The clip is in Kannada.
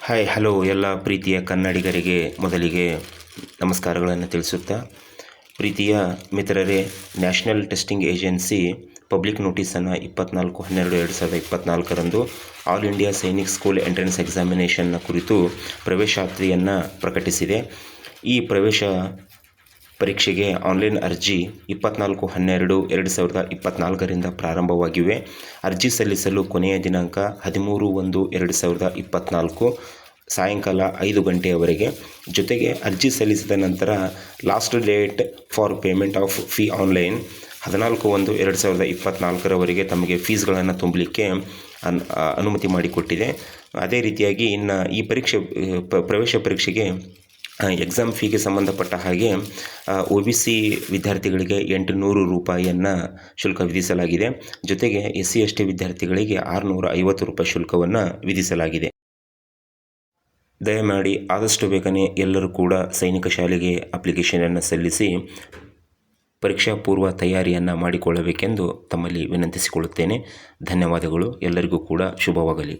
ಹಾಯ್ ಹಲೋ ಎಲ್ಲ ಪ್ರೀತಿಯ ಕನ್ನಡಿಗರಿಗೆ ಮೊದಲಿಗೆ ನಮಸ್ಕಾರಗಳನ್ನು ತಿಳಿಸುತ್ತಾ, ಪ್ರೀತಿಯ ಮಿತ್ರರೇ, ನ್ಯಾಷನಲ್ ಟೆಸ್ಟಿಂಗ್ ಏಜೆನ್ಸಿ ಪಬ್ಲಿಕ್ ನೋಟಿಸನ್ನು 24/12/2024ರಂದು all India Sainik school entrance ಎಕ್ಸಾಮಿನೇಷನ್ನ ಕುರಿತು ಪ್ರವೇಶಾತಿಯನ್ನು ಪ್ರಕಟಿಸಿದೆ. ಈ ಪ್ರವೇಶ ಪರೀಕ್ಷೆಗೆ ಆನ್ಲೈನ್ ಅರ್ಜಿ 24/12/2024ರಿಂದ ಪ್ರಾರಂಭವಾಗಿವೆ. ಅರ್ಜಿ ಸಲ್ಲಿಸಲು ಕೊನೆಯ ದಿನಾಂಕ 13/1/2024 ಸಾಯಂಕಾಲ 5 ಗಂಟೆಯವರೆಗೆ. ಜೊತೆಗೆ ಅರ್ಜಿ ಸಲ್ಲಿಸಿದ ನಂತರ last date for payment of fee online 14/1/2024ರವರೆಗೆ ತಮಗೆ ಫೀಸ್ಗಳನ್ನು ತುಂಬಲಿಕ್ಕೆ ಅನುಮತಿ ಮಾಡಿಕೊಟ್ಟಿದೆ. ಅದೇ ರೀತಿಯಾಗಿ ಇನ್ನು ಈ ಪ್ರವೇಶ ಪರೀಕ್ಷೆಗೆ ಎಕ್ಸಾಮ್ ಫೀಗೆ ಸಂಬಂಧಪಟ್ಟ ಹಾಗೆ OBC ವಿದ್ಯಾರ್ಥಿಗಳಿಗೆ 800 ರೂಪಾಯಿಯನ್ನು ಶುಲ್ಕ ವಿಧಿಸಲಾಗಿದೆ. ಜೊತೆಗೆ SC ST ವಿದ್ಯಾರ್ಥಿಗಳಿಗೆ 650 ರೂಪಾಯಿ ಶುಲ್ಕವನ್ನು ವಿಧಿಸಲಾಗಿದೆ. ದಯಮಾಡಿ ಆದಷ್ಟು ಬೇಗನೆ ಎಲ್ಲರೂ ಕೂಡ ಸೈನಿಕ ಶಾಲೆಗೆ ಅಪ್ಲಿಕೇಶನನ್ನು ಸಲ್ಲಿಸಿ ಪರೀಕ್ಷಾ ಪೂರ್ವ ತಯಾರಿಯನ್ನು ಮಾಡಿಕೊಳ್ಳಬೇಕೆಂದು ತಮ್ಮಲ್ಲಿ ವಿನಂತಿಸಿಕೊಳ್ಳುತ್ತೇನೆ. ಧನ್ಯವಾದಗಳು. ಎಲ್ಲರಿಗೂ ಕೂಡ ಶುಭವಾಗಲಿ.